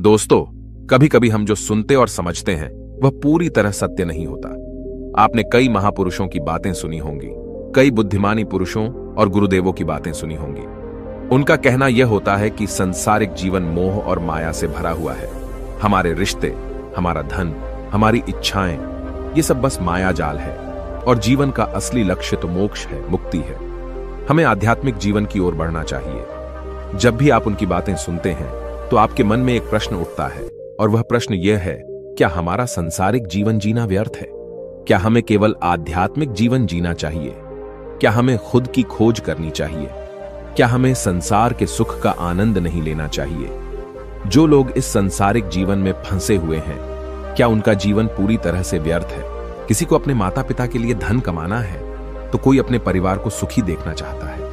दोस्तों, कभी कभी हम जो सुनते और समझते हैं वह पूरी तरह सत्य नहीं होता। आपने कई महापुरुषों की बातें सुनी होंगी, कई बुद्धिमानी पुरुषों और गुरुदेवों की बातें सुनी होंगी। उनका कहना यह होता है कि संसारिक जीवन मोह और माया से भरा हुआ है। हमारे रिश्ते, हमारा धन, हमारी इच्छाएं, ये सब बस माया जाल है और जीवन का असली लक्ष्य तो मोक्ष है, मुक्ति है। हमें आध्यात्मिक जीवन की ओर बढ़ना चाहिए। जब भी आप उनकी बातें सुनते हैं तो आपके मन में एक प्रश्न उठता है और वह प्रश्न यह है, क्या हमारा संसारिक जीवन जीना व्यर्थ है? क्या हमें केवल आध्यात्मिक जीवन जीना चाहिए? क्या हमें खुद की खोज करनी चाहिए? क्या हमें संसार के सुख का आनंद नहीं लेना चाहिए? जो लोग इस संसारिक जीवन में फंसे हुए हैं, क्या उनका जीवन पूरी तरह से व्यर्थ है? किसी को अपने माता पिता के लिए धन कमाना है तो कोई अपने परिवार को सुखी देखना चाहता है।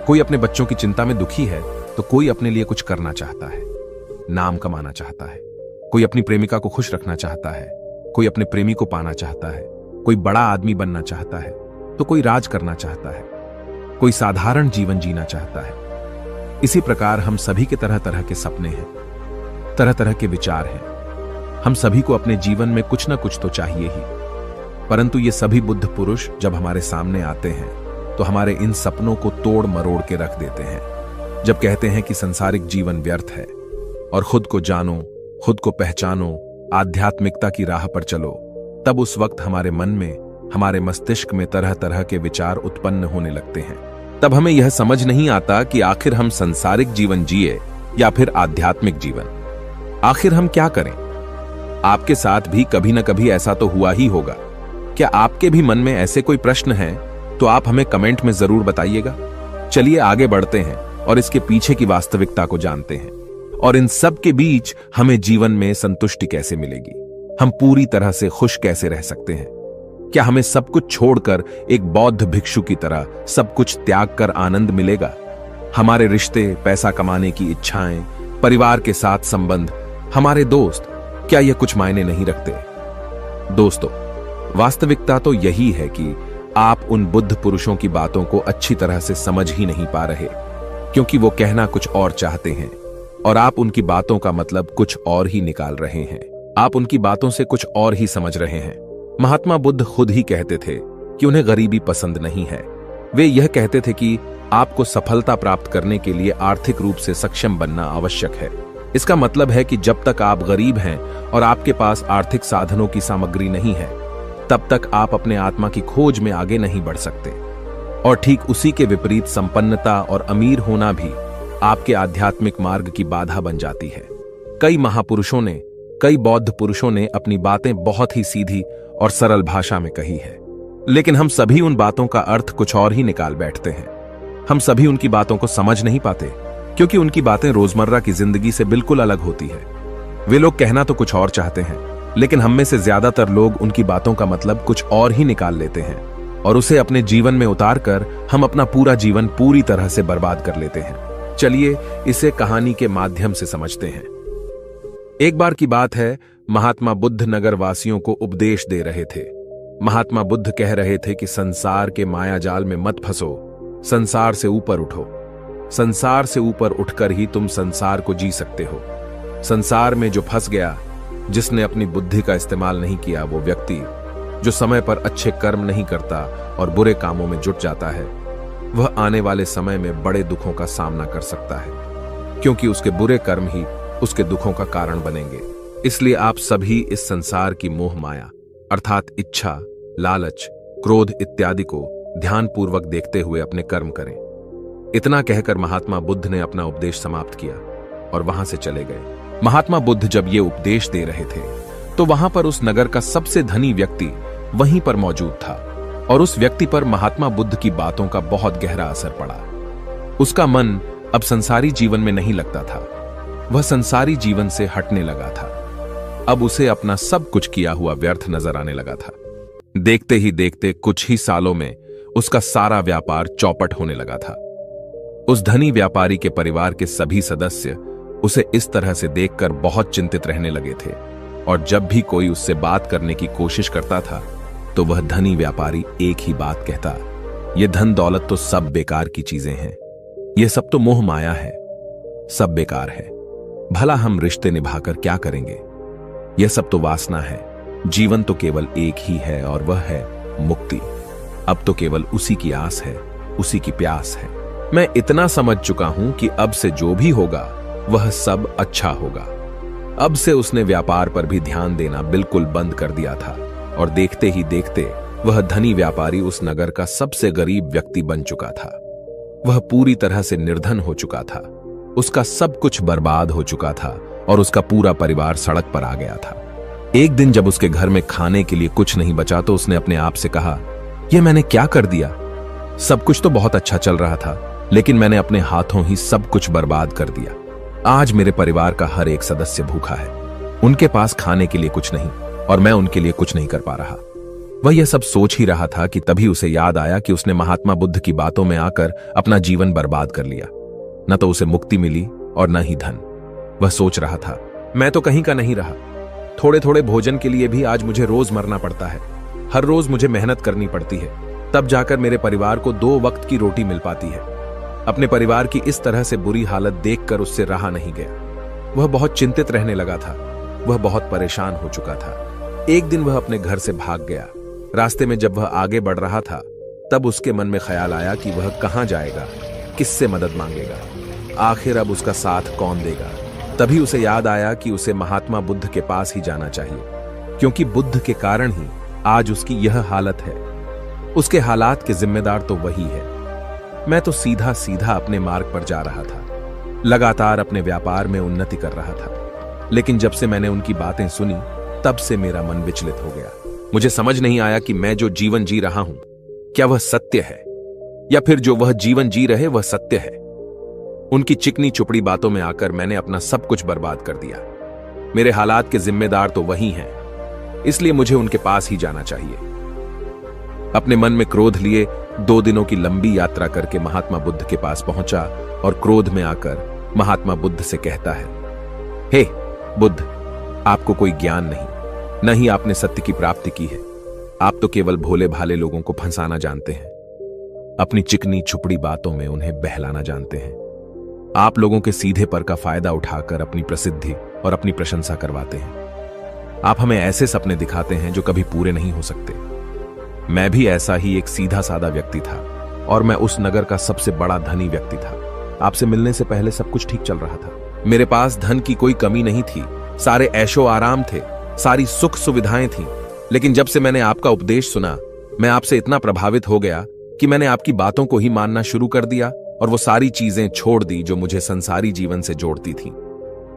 कोई अपने बच्चों की चिंता में दुखी है तो कोई अपने लिए कुछ करना चाहता है, नाम कमाना चाहता है। कोई अपनी प्रेमिका को खुश रखना चाहता है, कोई अपने प्रेमी को पाना चाहता है। कोई बड़ा आदमी बनना चाहता है तो कोई राज करना चाहता है, कोई साधारण जीवन जीना चाहता है। इसी प्रकार हम सभी के तरह तरह के सपने हैं, तरह तरह के विचार हैं। हम सभी को अपने जीवन में कुछ ना कुछ तो चाहिए ही, परंतु ये सभी बुद्ध पुरुष जब हमारे सामने आते हैं तो हमारे इन सपनों को तोड़ मरोड़ के रख देते हैं। जब कहते हैं कि संसारिक जीवन व्यर्थ है और खुद को जानो, खुद को पहचानो, आध्यात्मिकता की राह पर चलो, तब उस वक्त हमारे मन में, हमारे मस्तिष्क में तरह तरह के विचार उत्पन्न होने लगते हैं। तब हमें यह समझ नहीं आता कि आखिर हम संसारिक जीवन जिए या फिर आध्यात्मिक जीवन। आखिर हम क्या करें? आपके साथ भी कभी न कभी ऐसा तो हुआ ही होगा। क्या आपके भी मन में ऐसे कोई प्रश्न हैं तो आप हमें कमेंट में जरूर बताइएगा। चलिए आगे बढ़ते हैं और इसके पीछे की वास्तविकता को जानते हैं, और इन सब के बीच हमें जीवन में संतुष्टि कैसे मिलेगी, हम पूरी तरह से खुश कैसे रह सकते हैं। क्या हमें सब कुछ छोड़कर एक बौद्ध भिक्षु की तरह सब कुछ त्याग कर आनंद मिलेगा? हमारे रिश्ते, पैसा कमाने की इच्छाएं, परिवार के साथ संबंध, हमारे दोस्त, क्या यह कुछ मायने नहीं रखते? दोस्तों, वास्तविकता तो यही है कि आप उन बुद्ध पुरुषों की बातों को अच्छी तरह से समझ ही नहीं पा रहे, क्योंकि वो कहना कुछ और चाहते हैं और आप उनकी बातों का मतलब कुछ और ही निकाल रहे हैं। आप उनकी बातों से कुछ और ही समझ रहे हैं। महात्मा बुद्ध खुद ही कहते थे कि उन्हें गरीबी पसंद नहीं है। वे यह कहते थे कि आपको सफलता प्राप्त करने के लिए आर्थिक रूप से सक्षम बनना आवश्यक है। इसका मतलब है कि जब तक आप गरीब हैं और आपके पास आर्थिक साधनों की सामग्री नहीं है, तब तक आप अपने आत्मा की खोज में आगे नहीं बढ़ सकते। और ठीक उसी के विपरीत संपन्नता और अमीर होना भी आपके आध्यात्मिक मार्ग की बाधा बन जाती है। कई महापुरुषों ने, कई बौद्ध पुरुषों ने अपनी बातें बहुत ही सीधी और सरल भाषा में कही है, लेकिन हम सभी उन बातों का अर्थ कुछ और ही निकाल बैठते हैं। हम सभी उनकी बातों को समझ नहीं पाते, क्योंकि उनकी बातें रोजमर्रा की जिंदगी से बिल्कुल अलग होती है। वे लोग कहना तो कुछ और चाहते हैं, लेकिन हम में से ज्यादातर लोग उनकी बातों का मतलब कुछ और ही निकाल लेते हैं और उसे अपने जीवन में उतार कर हम अपना पूरा जीवन पूरी तरह से बर्बाद कर लेते हैं। चलिए इसे कहानी के माध्यम से समझते हैं। एक बार की बात है, महात्मा बुद्ध नगर वासियों को उपदेश दे रहे थे। महात्मा बुद्ध कह रहे थे कि संसार के माया जाल में मत फंसो, संसार से ऊपर उठो। संसार से ऊपर उठकर ही तुम संसार को जी सकते हो। संसार में जो फंस गया, जिसने अपनी बुद्धि का इस्तेमाल नहीं किया, वो व्यक्ति जो समय पर अच्छे कर्म नहीं करता और बुरे कामों में जुट जाता है, वह आने वाले समय में बड़े दुखों का सामना कर सकता है, क्योंकि उसके बुरे कर्म ही उसके दुखों का कारण बनेंगे। इसलिए आप सभी इस संसार की मोह माया अर्थात इच्छा, लालच, क्रोध इत्यादि को ध्यानपूर्वक देखते हुए अपने कर्म करें। इतना कहकर महात्मा बुद्ध ने अपना उपदेश समाप्त किया और वहां से चले गए। महात्मा बुद्ध जब ये उपदेश दे रहे थे तो वहां पर उस नगर का सबसे धनी व्यक्ति वहीं पर मौजूद था, और उस व्यक्ति पर महात्मा बुद्ध की बातों का बहुत गहरा असर पड़ा। उसका मन अब संसारी जीवन में नहीं लगता था, वह संसारी जीवन से हटने लगा था। अब उसे अपना सब कुछ किया हुआ व्यर्थ नजर आने लगा था। देखते ही देखते कुछ ही सालों में उसका सारा व्यापार चौपट होने लगा था। उस धनी व्यापारी के परिवार के सभी सदस्य उसे इस तरह से देखकर बहुत चिंतित रहने लगे थे, और जब भी कोई उससे बात करने की कोशिश करता था तो वह धनी व्यापारी एक ही बात कहता, यह धन दौलत तो सब बेकार की चीजें हैं, यह सब तो मोह माया है, सब बेकार है। भला हम रिश्ते निभाकर क्या करेंगे? यह सब तो वासना है। जीवन तो केवल एक ही है और वह है मुक्ति। अब तो केवल उसी की आस है, उसी की प्यास है। मैं इतना समझ चुका हूं कि अब से जो भी होगा वह सब अच्छा होगा। अब से उसने व्यापार पर भी ध्यान देना बिल्कुल बंद कर दिया था और देखते ही देखते वह धनी व्यापारी उस नगर का सबसे गरीब व्यक्ति बन चुका था। वह पूरी तरह से निर्धन हो चुका था। उसका सब कुछ बर्बाद हो चुका था और उसका पूरा परिवार सड़क पर आ गया था। एक दिन जब उसके घर में खाने के लिए कुछ नहीं बचा तो उसने अपने आप से कहा, यह मैंने क्या कर दिया? सब कुछ तो बहुत अच्छा चल रहा था, लेकिन मैंने अपने हाथों ही सब कुछ बर्बाद कर दिया। आज मेरे परिवार का हर एक सदस्य भूखा है। उनके पास खाने के लिए कुछ नहीं और मैं उनके लिए कुछ नहीं कर पा रहा। वह यह सब सोच ही रहा था कि तभी उसे याद आया कि उसने महात्मा बुद्ध की बातों में आकर अपना जीवन बर्बाद कर लिया। न तो उसे मुक्ति मिली और न ही धन। वह सोच रहा था, मैं तो कहीं का नहीं रहा। थोड़े थोड़े भोजन के लिए भी आज मुझे रोज मरना पड़ता है। हर रोज मुझे मेहनत करनी पड़ती है, तब जाकर मेरे परिवार को 2 वक्त की रोटी मिल पाती है। अपने परिवार की इस तरह से बुरी हालत देखकर उससे रहा नहीं गया। वह बहुत चिंतित रहने लगा था। वह बहुत परेशान हो चुका था। एक दिन वह अपने घर से भाग गया। रास्ते में जब वह आगे बढ़ रहा था तब उसके मन में ख्याल आया कि वह कहां जाएगा, किससे मदद मांगेगा, आखिर अब उसका साथ कौन देगा। तभी उसे याद आया कि उसे महात्मा बुद्ध के पास ही जाना चाहिए, क्योंकि बुद्ध के कारण ही आज उसकी यह हालत है। उसके हालात के जिम्मेदार तो वही है। मैं तो सीधा सीधा अपने मार्ग पर जा रहा था, लगातार अपने व्यापार में उन्नति कर रहा था। लेकिन जब से मैंने उनकी बातें सुनी तब से मेरा मन विचलित हो गया। मुझे समझ नहीं आया कि मैं जो जीवन जी रहा हूं क्या वह सत्य है, या फिर जो वह जीवन जी रहे वह सत्य है। उनकी चिकनी चुपड़ी बातों में आकर मैंने अपना सब कुछ बर्बाद कर दिया। मेरे हालात के जिम्मेदार तो वही हैं, इसलिए मुझे उनके पास ही जाना चाहिए। अपने मन में क्रोध लिए 2 दिनों की लंबी यात्रा करके महात्मा बुद्ध के पास पहुंचा और क्रोध में आकर महात्मा बुद्ध से कहता है, हे बुद्ध, आपको कोई ज्ञान नहीं, न ही आपने सत्य की प्राप्ति की है। आप तो केवल भोले भाले लोगों को फंसाना जानते हैं। अपनी चिकनी छुपड़ी बातों में उन्हें बहलाना जानते हैं। आप लोगों के सीधे पर का फायदा उठाकर अपनी प्रसिद्धि और अपनी प्रशंसा करवाते हैं। आप हमें ऐसे सपने दिखाते हैं जो कभी पूरे नहीं हो सकते। मैं भी ऐसा ही एक सीधा साधा व्यक्ति था और मैं उस नगर का सबसे बड़ा धनी व्यक्ति था। आपसे मिलने से पहले सब कुछ ठीक चल रहा था। मेरे पास धन की कोई कमी नहीं थी, सारे ऐशो आराम थे, सारी सुख सुविधाएं थीं। लेकिन जब से मैंने आपका उपदेश सुना, मैं आपसे इतना प्रभावित हो गया कि मैंने आपकी बातों को ही मानना शुरू कर दिया और वो सारी चीजें छोड़ दी जो मुझे संसारी जीवन से जोड़ती थीं।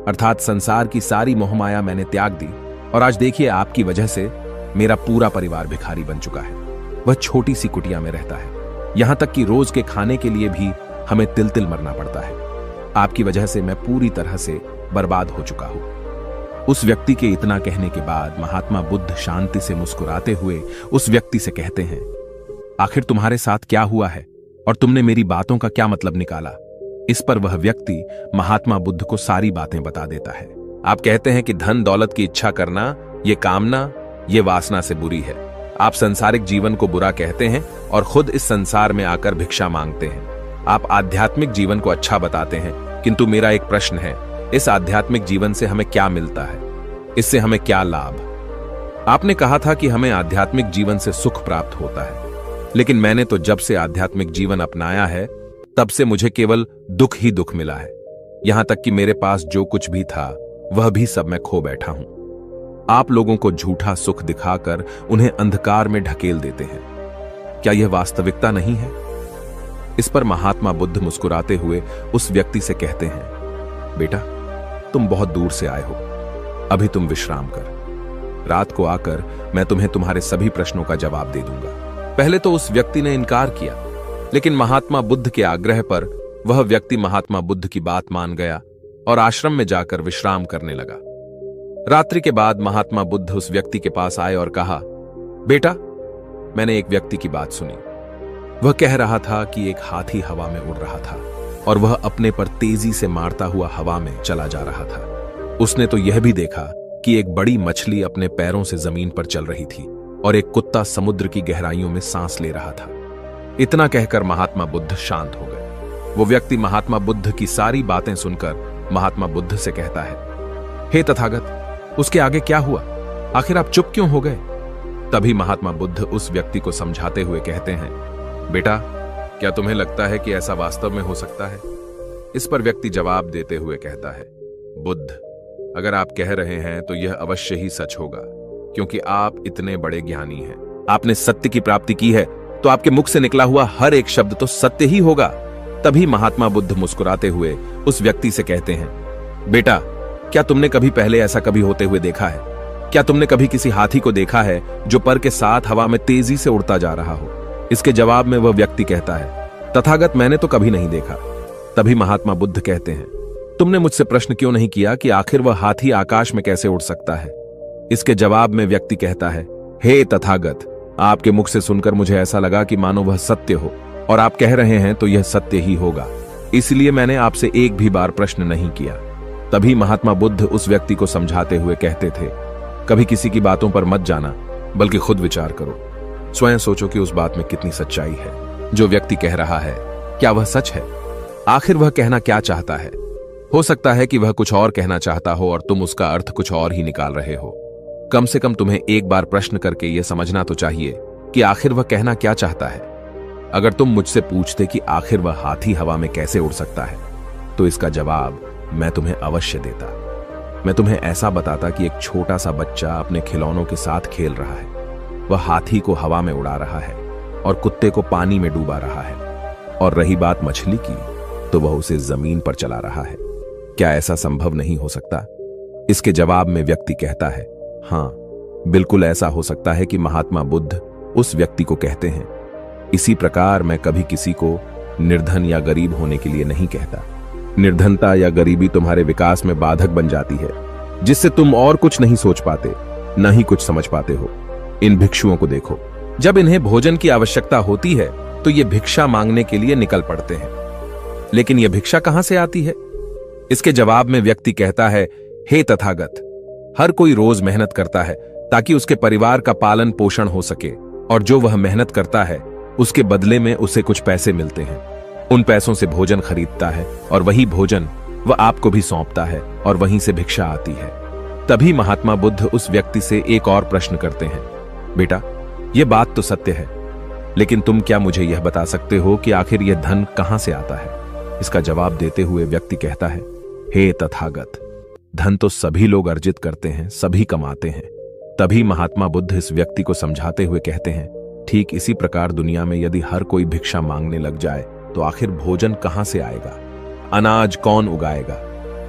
अर्थात संसार की सारी मोहमाया मैंने त्याग दी और आज देखिए आपकी वजह से मेरा पूरा परिवार भिखारी बन चुका है। वह छोटी सी कुटिया में रहता है, यहां तक कि रोज के खाने के लिए भी हमें तिल तिल मरना पड़ता है। आपकी वजह से मैं पूरी तरह से बर्बाद हो चुका हूं। उस व्यक्ति के इतना कहने के बाद महात्मा बुद्ध शांति से मुस्कुराते हुए उस व्यक्ति से कहते हैं, आखिर तुम्हारे साथ क्या हुआ है और तुमने मेरी बातों का क्या मतलब निकाला? इस पर वह व्यक्ति महात्मा बुद्ध को सारी बातें बता देता है। आप कहते हैं कि धन दौलत की इच्छा करना, ये कामना, ये वासना से बुरी है। आप सांसारिक जीवन को बुरा कहते हैं और खुद इस संसार में आकर भिक्षा मांगते हैं। आप आध्यात्मिक जीवन को अच्छा बताते हैं, किंतु मेरा एक प्रश्न है, इस आध्यात्मिक जीवन से हमें क्या मिलता है? इससे हमें क्या लाभ? आपने कहा था कि हमें आध्यात्मिक जीवन से सुख प्राप्त होता है, लेकिन मैंने तो जब से आध्यात्मिक जीवन अपनाया है तब से मुझे केवल दुख ही दुख मिला है। यहां तक कि मेरे पास जो कुछ भी था वह भी सब मैं खो बैठा हूं। आप लोगों को झूठा सुख दिखाकर उन्हें अंधकार में ढकेल देते हैं। क्या यह वास्तविकता नहीं है? इस पर महात्मा बुद्ध मुस्कुराते हुए उस व्यक्ति से कहते हैं, बेटा, तुम बहुत दूर से आए हो, अभी तुम विश्राम कर। रात को आकर मैं तुम्हें तुम्हारे सभी प्रश्नों का जवाब दे दूंगा। पहले तो उस व्यक्ति ने इनकार किया, लेकिन महात्मा बुद्ध के आग्रह पर वह व्यक्ति महात्मा बुद्ध की बात मान गया और आश्रम में जाकर विश्राम करने लगा। रात्रि के बाद महात्मा बुद्ध उस व्यक्ति के पास आए और कहा, बेटा, मैंने एक व्यक्ति की बात सुनी। वह कह रहा था कि एक हाथी हवा में उड़ रहा था और वह अपने पर तेजी से मारता हुआ हवा में चला जा रहा था। उसने तो यह भी देखा कि एक बड़ी मछली अपने पैरों से जमीन पर चल रही थी और एक कुत्ता समुद्र की गहराइयों में सांस ले रहा था। इतना कहकर महात्मा बुद्ध शांत हो गए। वो व्यक्ति महात्मा बुद्ध की सारी बातें सुनकर महात्मा बुद्ध से कहता है, हे तथागत, उसके आगे क्या हुआ? आखिर आप चुप क्यों हो गए? तभी महात्मा बुद्ध उस व्यक्ति को समझाते हुए कहते हैं, बेटा, क्या तुम्हें लगता है कि ऐसा वास्तव में हो सकता है? इस पर व्यक्ति जवाब देते हुए कहता है, बुद्ध, अगर आप कह रहे हैं तो यह अवश्य ही सच होगा, क्योंकि आप इतने बड़े ज्ञानी हैं। आपने सत्य की प्राप्ति की है, तो आपके मुख से निकला हुआ हर एक शब्द तो सत्य ही होगा। तभी महात्मा बुद्ध मुस्कुराते हुए उस व्यक्ति से कहते हैं, बेटा, क्या तुमने कभी पहले ऐसा कभी होते हुए देखा है? क्या तुमने कभी किसी हाथी को देखा है जो पर के साथ हवा में तेजी से उड़ता जा रहा हो? इसके जवाब में वह व्यक्ति कहता है, तथागत, मैंने तो कभी नहीं देखा। तभी महात्मा बुद्ध कहते हैं, तुमने मुझसे प्रश्न क्यों नहीं किया कि आखिर वह हाथी आकाश में कैसे उड़ सकता है? इसके जवाब में व्यक्ति कहता है, हे तथागत, आपके मुख से सुनकर मुझे ऐसा लगा कि मानो वह सत्य हो, और आप कह रहे हैं तो यह सत्य ही होगा, इसलिए मैंने आपसे एक भी बार प्रश्न नहीं किया। तभी महात्मा बुद्ध उस व्यक्ति को समझाते हुए कहते थे, कभी किसी की बातों पर मत जाना, बल्कि खुद विचार करो। स्वयं सोचो कि उस बात में कितनी सच्चाई है। जो व्यक्ति कह रहा है, क्या वह सच है? आखिर वह कहना क्या चाहता है? हो सकता है कि वह कुछ और कहना चाहता हो और तुम उसका अर्थ कुछ और ही निकाल रहे हो। कम से कम तुम्हें एक बार प्रश्न करके यह समझना तो चाहिए कि आखिर वह कहना क्या चाहता है। अगर तुम मुझसे पूछते कि आखिर वह हाथी हवा में कैसे उड़ सकता है, तो इसका जवाब मैं तुम्हें अवश्य देता। मैं तुम्हें ऐसा बताता कि एक छोटा सा बच्चा अपने खिलौनों के साथ खेल रहा है। वह हाथी को हवा में उड़ा रहा है और कुत्ते को पानी में डूबा रहा है, और रही बात मछली की, तो वह उसे जमीन पर चला रहा है। क्या ऐसा संभव नहीं हो सकता? इसके जवाब में व्यक्ति कहता है, हाँ, बिल्कुल ऐसा हो सकता है कि महात्मा बुद्ध उस व्यक्ति को कहते हैं, इसी प्रकार मैं कभी किसी को निर्धन या गरीब होने के लिए नहीं कहता। निर्धनता या गरीबी तुम्हारे विकास में बाधक बन जाती है, जिससे तुम और कुछ नहीं सोच पाते, न ही कुछ समझ पाते हो। इन भिक्षुओं को देखो, जब इन्हें भोजन की आवश्यकता होती है तो ये भिक्षा मांगने के लिए निकल पड़ते हैं, लेकिन यह भिक्षा कहां से आती है? इसके जवाब में व्यक्ति कहता है, हे तथागत, हर कोई रोज मेहनत करता है ताकि उसके परिवार का पालन पोषण हो सके, और जो वह मेहनत करता है उसके बदले में उसे कुछ पैसे मिलते हैं। उन पैसों से भोजन खरीदता है, और वही भोजन वह आपको भी सौंपता है, और वहीं से भिक्षा आती है। तभी महात्मा बुद्ध उस व्यक्ति से एक और प्रश्न करते हैं, बेटा, यह बात तो सत्य है, लेकिन तुम क्या मुझे यह बता सकते हो कि आखिर यह धन कहां से आता है? इसका जवाब देते हुए व्यक्ति कहता है, हे तथागत, धन तो सभी लोग अर्जित करते हैं, सभी कमाते हैं। तभी महात्मा बुद्ध इस व्यक्ति को समझाते हुए कहते हैं, ठीक इसी प्रकार दुनिया में यदि हर कोई भिक्षा मांगने लग जाए तो आखिर भोजन कहां से आएगा? अनाज कौन उगाएगा?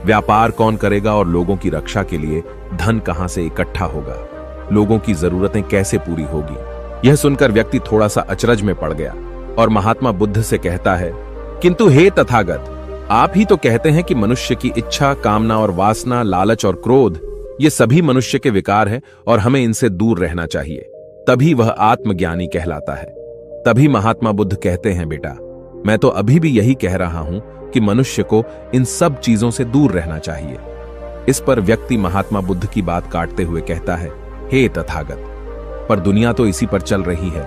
व्यापार कौन करेगा? और लोगों की रक्षा के लिए धन कहां से इकट्ठा होगा? लोगों की जरूरतें कैसे पूरी होगी? यह सुनकर व्यक्ति थोड़ा सा अचरज में पड़ गया और महात्मा बुद्ध से कहता है, किंतु हे तथागत, आप ही तो कहते हैं कि मनुष्य की इच्छा, कामना और वासना, लालच और क्रोध, ये सभी मनुष्य के विकार हैं और हमें इनसे दूर रहना चाहिए, तभी वह आत्मज्ञानी कहलाता है। तभी महात्मा बुद्ध कहते हैं, बेटा, मैं तो अभी भी यही कह रहा हूं कि मनुष्य को इन सब चीजों से दूर रहना चाहिए। इस पर व्यक्ति महात्मा बुद्ध की बात काटते हुए कहता है, हे तथागत, पर दुनिया तो इसी पर चल रही है,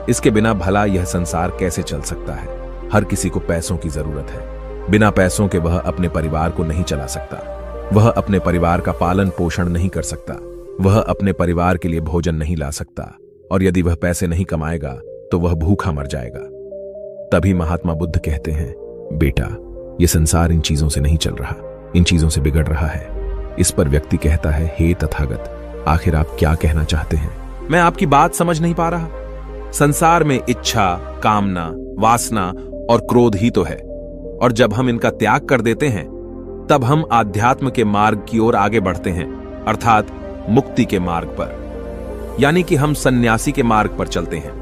इसके बिना भला यह संसार कैसे चल सकता है? हर किसी को पैसों की जरूरत है, बिना पैसों के वह अपने परिवार को नहीं चला सकता, वह अपने परिवार का पालन पोषण नहीं कर सकता, वह अपने परिवार के लिए भोजन नहीं ला सकता, और यदि वह पैसे नहीं कमाएगा तो वह भूखा मर जाएगा। तभी महात्मा बुद्ध कहते हैं, बेटा, यह संसार इन चीजों से नहीं चल रहा, इन चीजों से बिगड़ रहा है। इस पर व्यक्ति कहता है, हे तथागत, आखिर आप क्या कहना चाहते हैं? मैं आपकी बात समझ नहीं पा रहा। संसार में इच्छा, कामना, वासना और क्रोध ही तो है, और जब हम इनका त्याग कर देते हैं तब हम आध्यात्म के मार्ग की ओर आगे बढ़ते हैं, अर्थात मुक्ति के मार्ग पर, यानी कि हम सन्यासी के मार्ग पर चलते हैं।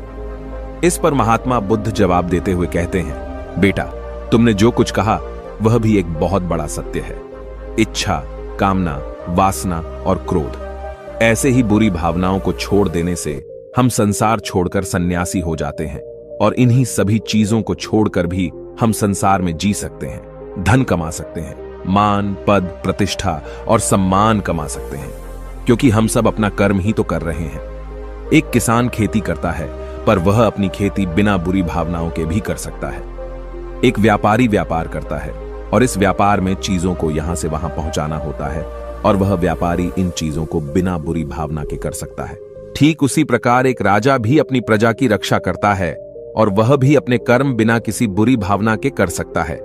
इस पर महात्मा बुद्ध जवाब देते हुए कहते हैं, बेटा, तुमने जो कुछ कहा वह भी एक बहुत बड़ा सत्य है। इच्छा, कामना, वासना और क्रोध, ऐसे ही बुरी भावनाओं को छोड़ देने से हम संसार छोड़कर सन्यासी हो जाते हैं, और इन्हीं सभी चीजों को छोड़कर भी हम संसार में जी सकते हैं, धन कमा सकते हैं, मान, पद, प्रतिष्ठा और सम्मान कमा सकते हैं, क्योंकि हम सब अपना कर्म ही तो कर रहे हैं। एक किसान खेती करता है, पर वह अपनी खेती बिना बुरी भावनाओं के भी कर सकता है। एक व्यापारी व्यापार करता है, और इस व्यापार में चीजों को यहां से वहां पहुंचाना होता है और वह व्यापारी इन चीजों को बिना बुरी भावना के कर सकता है। ठीक उसी प्रकार एक राजा भी अपनी प्रजा की रक्षा करता है और वह भी अपने कर्म बिना किसी बुरी भावना के कर सकता है।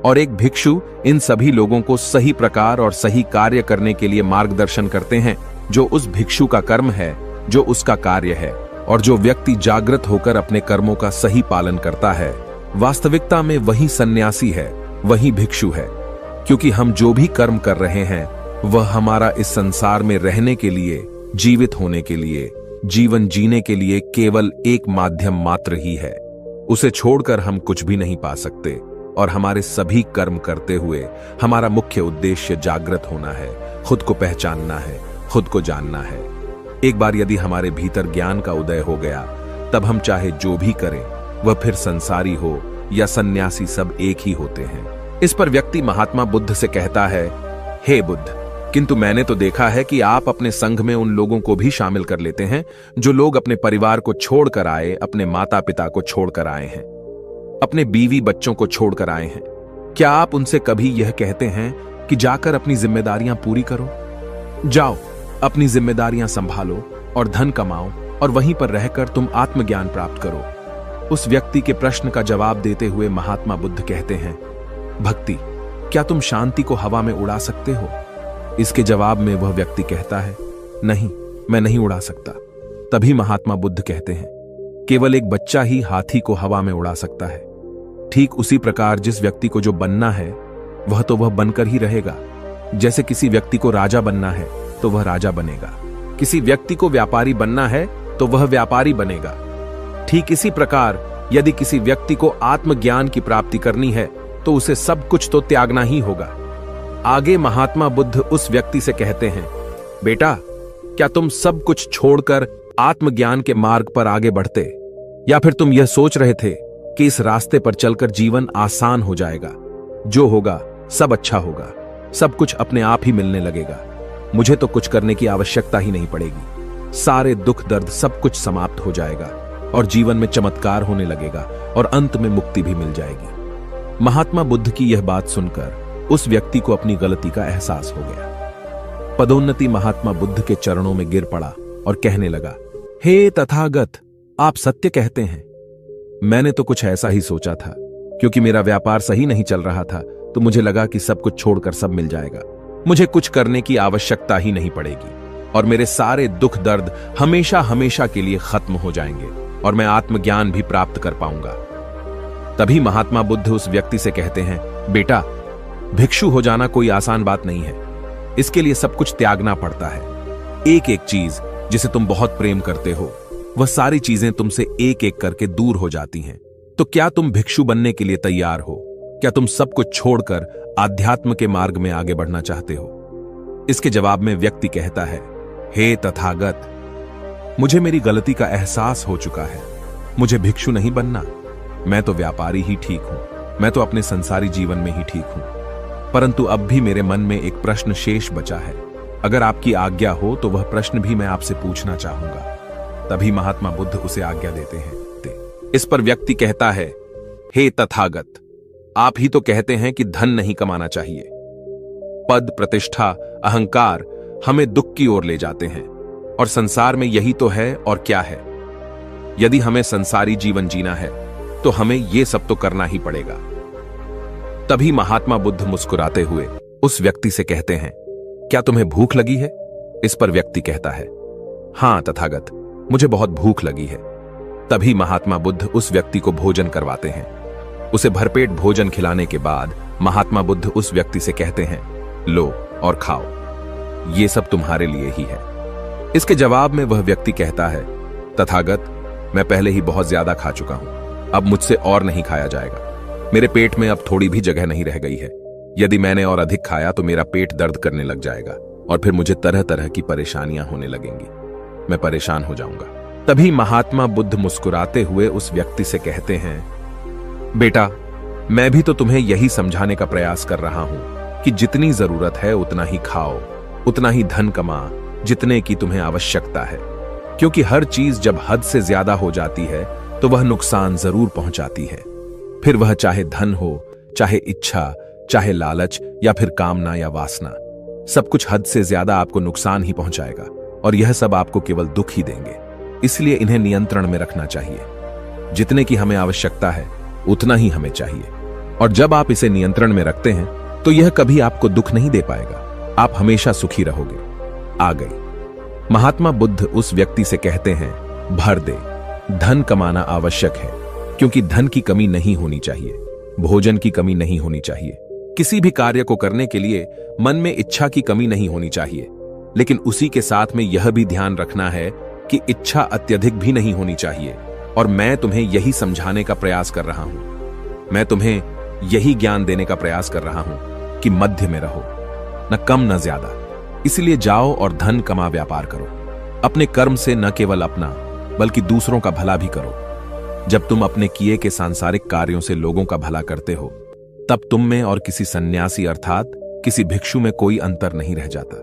और एक भिक्षु इन सभी लोगों को सही प्रकार और सही कार्य करने के लिए मार्गदर्शन करते हैं, जो उस भिक्षु का कर्म है, जो उसका कार्य है। और जो व्यक्ति जागृत होकर अपने कर्मों का सही पालन करता है, वास्तविकता में वही सन्यासी है, वही भिक्षु है। क्योंकि हम जो भी कर्म कर रहे हैं वह हमारा इस संसार में रहने के लिए, जीवित होने के लिए, जीवन जीने के लिए केवल एक माध्यम मात्र ही है। उसे छोड़कर हम कुछ भी नहीं पा सकते। और हमारे सभी कर्म करते हुए हमारा मुख्य उद्देश्य जागृत होना है, खुद को पहचानना है, खुद को जानना है। एक बार यदि हमारे भीतर ज्ञान का उदय हो गया, तब हम चाहे जो भी करें, वह फिर संसारी हो या सन्यासी, सब एक ही होते हैं। इस पर व्यक्ति महात्मा बुद्ध से कहता है, हे बुद्ध, किंतु मैंने तो देखा है कि आप अपने संघ में उन लोगों को भी शामिल कर लेते हैं जो लोग अपने परिवार को छोड़कर आए, अपने माता पिता को छोड़कर आए हैं, अपने बीवी बच्चों को छोड़कर आए हैं। क्या आप उनसे कभी यह कहते हैं कि जाकर अपनी जिम्मेदारियां पूरी करो? जाओ, अपनी जिम्मेदारियां संभालो और धन कमाओ और वहीं पर रहकर तुम आत्मज्ञान प्राप्त करो। उस व्यक्ति के प्रश्न का जवाब देते हुए महात्मा बुद्ध कहते हैं, भक्ति, क्या तुम शांति को हवा में उड़ा सकते हो? इसके जवाब में वह व्यक्ति कहता है, नहीं, मैं नहीं उड़ा सकता। तभी महात्मा बुद्ध कहते हैं, केवल एक बच्चा ही हाथी को हवा में उड़ा सकता है। ठीक उसी प्रकार जिस व्यक्ति को जो बनना है वह तो वह बनकर ही रहेगा। जैसे किसी व्यक्ति को राजा बनना है तो वह राजा बनेगा, किसी व्यक्ति को व्यापारी बनना है तो वह व्यापारी बनेगा। ठीक इसी प्रकार यदि किसी व्यक्ति को आत्मज्ञान की प्राप्ति करनी है तो उसे सब कुछ तो त्यागना ही होगा। आगे महात्मा बुद्ध उस व्यक्ति से कहते हैं, बेटा, क्या तुम सब कुछ छोड़कर आत्मज्ञान के मार्ग पर आगे बढ़ते, या फिर तुम यह सोच रहे थे कि इस रास्ते पर चलकर जीवन आसान हो जाएगा, जो होगा सब अच्छा होगा, सब कुछ अपने आप ही मिलने लगेगा, मुझे तो कुछ करने की आवश्यकता ही नहीं पड़ेगी, सारे दुख दर्द सब कुछ समाप्त हो जाएगा और जीवन में चमत्कार होने लगेगा और अंत में मुक्ति भी मिल जाएगी। महात्मा बुद्ध की यह बात सुनकर उस व्यक्ति को अपनी गलती का एहसास हो गया। पदोन्नति महात्मा बुद्ध के चरणों में गिर पड़ा और कहने लगा, हे तथागत, आप सत्य कहते हैं। मैंने तो कुछ ऐसा ही सोचा था, क्योंकि मेरा व्यापार सही नहीं चल रहा था तो मुझे लगा कि सब कुछ छोड़कर सब मिल जाएगा, मुझे कुछ करने की आवश्यकता ही नहीं पड़ेगी और मेरे सारे दुख दर्द हमेशा हमेशा के लिए खत्म हो जाएंगे और मैं आत्मज्ञान भी प्राप्त कर पाऊंगा। तभी महात्मा बुद्ध उस व्यक्ति से कहते हैं, बेटा, भिक्षु हो जाना कोई आसान बात नहीं है, इसके लिए सब कुछ त्यागना पड़ता है। एक एक चीज जिसे तुम बहुत प्रेम करते हो, वह सारी चीजें तुमसे एक एक करके दूर हो जाती हैं। तो क्या तुम भिक्षु बनने के लिए तैयार हो? क्या तुम सब कुछ छोड़कर आध्यात्म के मार्ग में आगे बढ़ना चाहते हो? इसके जवाब में व्यक्ति कहता है, हे तथागत, मुझे मेरी गलती का एहसास हो चुका है, मुझे भिक्षु नहीं बनना, मैं तो व्यापारी ही ठीक हूं, मैं तो अपने संसारी जीवन में ही ठीक हूं। परंतु अब भी मेरे मन में एक प्रश्न शेष बचा है, अगर आपकी आज्ञा हो तो वह प्रश्न भी मैं आपसे पूछना चाहूंगा। तभी महात्मा बुद्ध उसे आज्ञा देते हैं। इस पर व्यक्ति कहता है, हे तथागत, आप ही तो कहते हैं कि धन नहीं कमाना चाहिए। पद, प्रतिष्ठा, अहंकार हमें दुख की ओर ले जाते हैं और संसार में यही तो है और क्या है। यदि हमें संसारी जीवन जीना है तो हमें यह सब तो करना ही पड़ेगा। तभी महात्मा बुद्ध मुस्कुराते हुए उस व्यक्ति से कहते हैं, क्या तुम्हें भूख लगी है? इस पर व्यक्ति कहता है, हां तथागत, मुझे बहुत भूख लगी है। तभी महात्मा बुद्ध उस व्यक्ति को भोजन करवाते हैं। उसे भरपेट भोजन खिलाने के बाद महात्मा बुद्ध उस व्यक्ति से कहते हैं, लो और खाओ, ये सब तुम्हारे लिए ही है। इसके जवाब में वह व्यक्ति कहता है, तथागत, मैं पहले ही बहुत ज्यादा खा चुका हूं, अब मुझसे और नहीं खाया जाएगा। मेरे पेट में अब थोड़ी भी जगह नहीं रह गई है। यदि मैंने और अधिक खाया तो मेरा पेट दर्द करने लग जाएगा और फिर मुझे तरह तरह की परेशानियां होने लगेंगी, मैं परेशान हो जाऊंगा। तभी महात्मा बुद्ध मुस्कुराते हुए उस व्यक्ति से कहते हैं, बेटा, मैं भी तो तुम्हें यही समझाने का प्रयास कर रहा हूं कि जितनी जरूरत है उतना ही खाओ, उतना ही धन कमा जितने की तुम्हें आवश्यकता है, क्योंकि हर चीज जब हद से ज्यादा हो जाती है तो वह नुकसान जरूर पहुंचाती है। फिर वह चाहे धन हो, चाहे इच्छा, चाहे लालच या फिर कामना या वासना। सब कुछ हद से ज्यादा आपको नुकसान ही पहुंचाएगा और यह सब आपको केवल दुख ही देंगे। इसलिए इन्हें नियंत्रण में रखना चाहिए। जितने की हमें आवश्यकता है उतना ही हमें चाहिए, और जब आप इसे नियंत्रण में रखते हैं तो यह कभी आपको दुख नहीं दे पाएगा। आप हमेशा सुखी रहोगे। आ गई। महात्मा बुद्ध उस व्यक्ति से कहते हैं, भर दे। धन कमाना आवश्यक है, क्योंकि धन की कमी नहीं होनी चाहिए, भोजन की कमी नहीं होनी चाहिए, किसी भी कार्य को करने के लिए मन में इच्छा की कमी नहीं होनी चाहिए। लेकिन उसी के साथ में यह भी ध्यान रखना है कि इच्छा अत्यधिक भी नहीं होनी चाहिए। और मैं तुम्हें यही समझाने का प्रयास कर रहा हूं, मैं तुम्हें यही ज्ञान देने का प्रयास कर रहा हूं कि मध्य में रहो, न कम न ज्यादा। इसलिए जाओ और धन कमा व्यापार करो। अपने कर्म से न केवल अपना बल्कि दूसरों का भला भी करो। जब तुम अपने किए के सांसारिक कार्यों से लोगों का भला करते हो, तब तुम में और किसी सन्यासी अर्थात किसी भिक्षु में कोई अंतर नहीं रह जाता।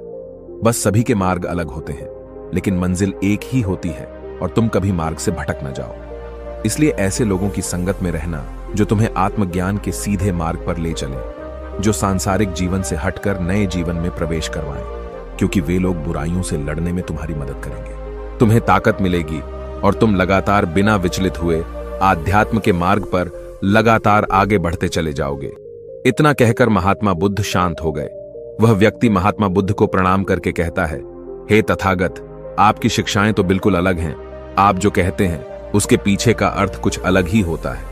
बस सभी के मार्ग अलग होते हैं, लेकिन मंजिल एक ही होती है और तुम कभी मार्ग से भटक न जाओ। इसलिए ऐसे लोगों की संगत में रहना जो तुम्हें आत्मज्ञान के सीधे मार्ग पर ले चले, जो सांसारिक जीवन से हटकर नए जीवन में प्रवेश करवाएं, क्योंकि वे लोग बुराइयों से लड़ने में तुम्हारी मदद करेंगे। तुम्हें ताकत मिलेगी और तुम लगातार बिना विचलित हुए आध्यात्म के मार्ग पर लगातार आगे बढ़ते चले जाओगे। इतना कहकर महात्मा बुद्ध शांत हो गए। वह व्यक्ति महात्मा बुद्ध को प्रणाम करके कहता है, हे तथागत, आपकी शिक्षाएं तो बिल्कुल अलग हैं। आप जो कहते हैं उसके पीछे का अर्थ कुछ अलग ही होता है,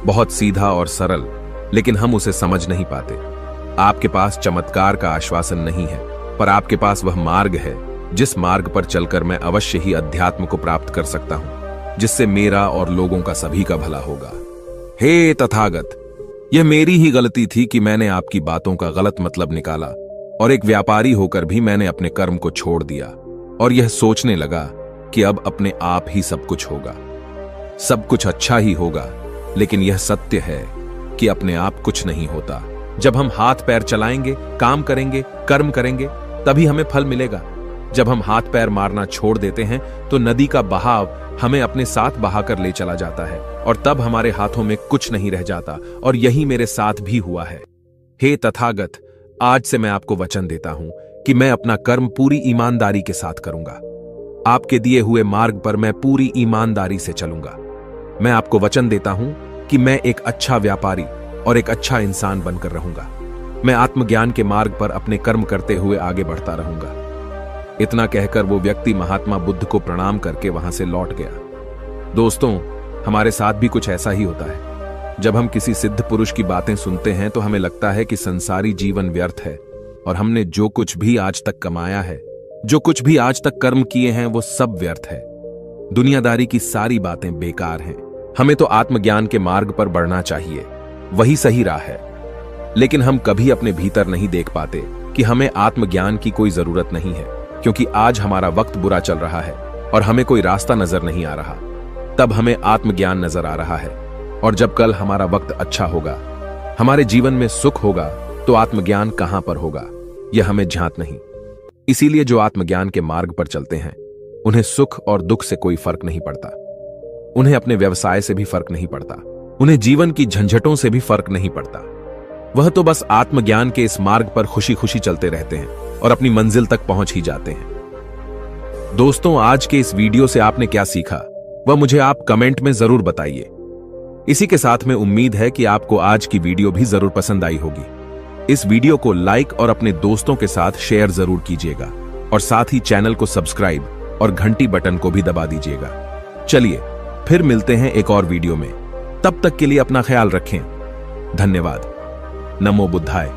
बहुत सीधा और सरल, लेकिन हम उसे समझ नहीं पाते। आपके पास चमत्कार का आश्वासन नहीं है, पर आपके पास वह मार्ग है जिस मार्ग पर चलकर मैं अवश्य ही अध्यात्म को प्राप्त कर सकता हूं, जिससे मेरा और लोगों का सभी का भला होगा। हे तथागत, यह मेरी ही गलती थी कि मैंने आपकी बातों का गलत मतलब निकाला और एक व्यापारी होकर भी मैंने अपने कर्म को छोड़ दिया और यह सोचने लगा कि अब अपने आप ही सब कुछ होगा, सब कुछ अच्छा ही होगा। लेकिन यह सत्य है कि अपने आप कुछ नहीं होता। जब हम हाथ पैर चलाएंगे, काम करेंगे, कर्म करेंगे, तभी हमें फल मिलेगा। जब हम हाथ पैर मारना छोड़ देते हैं तो नदी का बहाव हमें अपने साथ बहाकर ले चला जाता है और तब हमारे हाथों में कुछ नहीं रह जाता, और यही मेरे साथ भी हुआ है। हे तथागत, आज से मैं आपको वचन देता हूं कि मैं अपना कर्म पूरी ईमानदारी के साथ करूंगा। आपके दिए हुए मार्ग पर मैं पूरी ईमानदारी से चलूंगा। मैं आपको वचन देता हूं कि मैं एक अच्छा व्यापारी और एक अच्छा इंसान बनकर रहूंगा। मैं आत्मज्ञान के मार्ग पर अपने कर्म करते हुए आगे बढ़ता रहूंगा। इतना कहकर वो व्यक्ति महात्मा बुद्ध को प्रणाम करके वहां से लौट गया। दोस्तों, हमारे साथ भी कुछ ऐसा ही होता है। जब हम किसी सिद्ध पुरुष की बातें सुनते हैं तो हमें लगता है कि संसारी जीवन व्यर्थ है और हमने जो कुछ भी आज तक कमाया है, जो कुछ भी आज तक कर्म किए हैं, वो सब व्यर्थ है। दुनियादारी की सारी बातें बेकार हैं। हमें तो आत्मज्ञान के मार्ग पर बढ़ना चाहिए, वही सही राह है। लेकिन हम कभी अपने भीतर नहीं देख पाते कि हमें आत्मज्ञान की कोई जरूरत नहीं है, क्योंकि आज हमारा वक्त बुरा चल रहा है और हमें कोई रास्ता नजर नहीं आ रहा। तब हमें आत्मज्ञान नजर आ रहा है, और जब कल हमारा वक्त अच्छा होगा, हमारे जीवन में सुख होगा, तो आत्मज्ञान कहां पर होगा यह हमें झांत नहीं। इसीलिए जो आत्मज्ञान के मार्ग पर चलते हैं उन्हें सुख और दुख से कोई फर्क नहीं पड़ता, उन्हें अपने व्यवसाय से भी फर्क नहीं पड़ता, उन्हें जीवन की झंझटों से भी फर्क नहीं पड़ता। वह तो बस आत्मज्ञान के इस मार्ग पर खुशी खुशी चलते रहते हैं और अपनी मंजिल तक पहुंच ही जाते हैं। दोस्तों, आज के इस वीडियो से आपने क्या सीखा वह मुझे आप कमेंट में जरूर बताइए। इसी के साथ में उम्मीद है कि आपको आज की वीडियो भी जरूर पसंद आई होगी। इस वीडियो को लाइक और अपने दोस्तों के साथ शेयर जरूर कीजिएगा, और साथ ही चैनल को सब्सक्राइब और घंटी बटन को भी दबा दीजिएगा। चलिए फिर मिलते हैं एक और वीडियो में। तब तक के लिए अपना ख्याल रखें। धन्यवाद। नमो बुद्धाय।